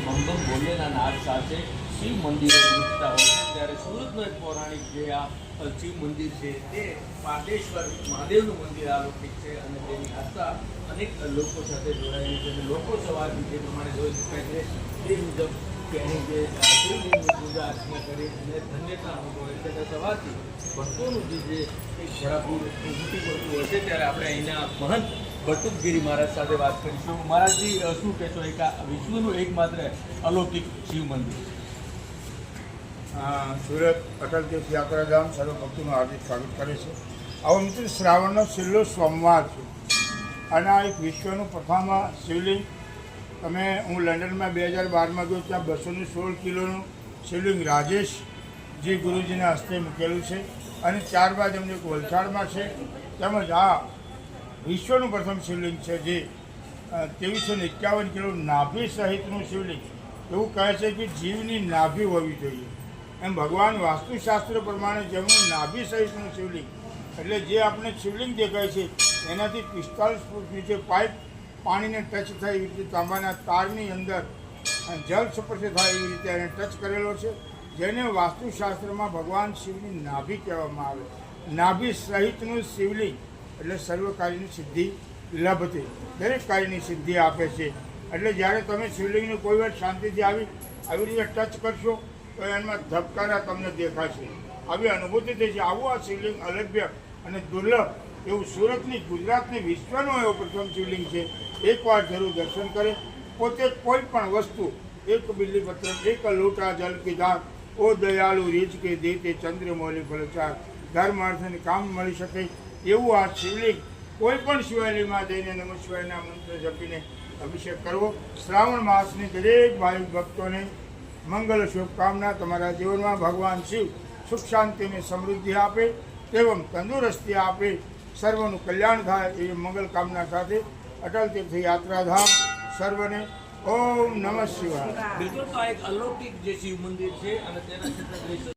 બમ બમ બોલેના નાદ સાથે શિવ મંદિરો ઉઠતા હોય છે ત્યારે સુરતનો એક પૌરાણિક જે આ શિવ મંદિર છે તે પાટેશ્વર મહાદેવનું મંદિર અલૌકિક છે અને તેની આસ્થા અનેક લોકો સાથે જોડાયેલી છે અને લોકો સવારથી જે પ્રમાણે જોઈ શકાય છે તે મુજબ કે અહીં જે શિવલિંગની પૂજા અર્ચના કરી અને ધન્યતા અનુભવે છે અને સવારથી ભક્તોનું જે એક ઘોડાપુર ઉમટી પડતું હોય છે ત્યારે આપણે અહીંના મહંત બટુકગીરી મહારાજ સાથે વાત કરીશું. મહારાજજી, શું કહેશો? એક વિશ્વનું એકમાત્ર અલૌકિક શિવ મંદિર સુરત અટલ તીર્થ યાત્રાધામ સર્વ ભક્તોનું હાર્દિક સ્વાગત કરે છે. આવો મિત્ર, શ્રાવણનો છેલ્લો સોમવાર છે અને આ એક વિશ્વનું પ્રથમ શિવલિંગ હું લંડનમાં 2012માં ગયો, ત્યાં 216 કિલોનું શિવલિંગ રાજેશજી ગુરુજીના હસ્તે મૂકેલું છે અને ત્યારબાદ એમને એક વલસાડમાં છે. તેમજ આ વિશ્વનું પ્રથમ શિવલિંગ છે જે 2351 કિલો નાભી સહિતનું શિવલિંગ. એવું કહે છે કે જીવની નાભી હોવી જોઈએ, એમ ભગવાન વાસ્તુશાસ્ત્ર પ્રમાણે જેમનું નાભી સહિતનું શિવલિંગ, એટલે જે આપણે શિવલિંગ દેખાય છે એનાથી 45 ફૂટ નીચે પાઇપ પાણીને ટચ થાય એવી રીતે તાંબાના તારની અંદર જળ સ્પર્શ થાય એવી રીતે એને ટચ કરેલો છે, જેને વાસ્તુશાસ્ત્રમાં ભગવાન શિવની નાભી કહેવામાં આવે. નાભી સહિતનું શિવલિંગ એટલે સર્વ કાર્યની સિદ્ધિ લભતે, દરેક કાર્યની સિદ્ધિ આપે છે. એટલે જ્યારે તમે શિવલિંગને કોઈ વાર શાંતિથી આવી રીતે ટચ કરશો તો એમાં ધબકારા તમને દેખાશે, આવી અનુભૂતિ થઈ છે. આવું આ શિવલિંગ અલભ્ય અને દુર્લભ એવું સુરતની, ગુજરાતની, વિશ્વનો એવો પ્રથમ શિવલિંગ છે. એકવાર જરૂર દર્શન કરે. પોતે કોઈ પણ વસ્તુ, એક બિલ્લીપત્ર, એક લોટા જલ કી દાન, ઓ દયાળુ રીજ કે દેતે ચંદ્રમૌલી ફલચાર, ધર્મ અર્થ અને કામ મળી શકે એવું આ શિવલિંગ કોઈ પણ શિવાલયમાં જઈને નમઃ શિવાયના મંત્ર જપીને અભિષેક કરવો. શ્રાવણ માસની દરેક ભાવિક ભક્તોને મંગલ શુભકામના. તમારા જીવનમાં ભગવાન શિવ સુખ શાંતિને સમૃદ્ધિ આપે, એવમ તંદુરસ્તી આપે, સર્વનું કલ્યાણ થાય એવી મંગલ કામના સાથે અટલ તીર્થ યાત્રાધામ સર્વને ઓમ નમઃ શિવાય. બિલકુલ, તો આ એક અલૌકિક જે શિવ મંદિર છે અને તેના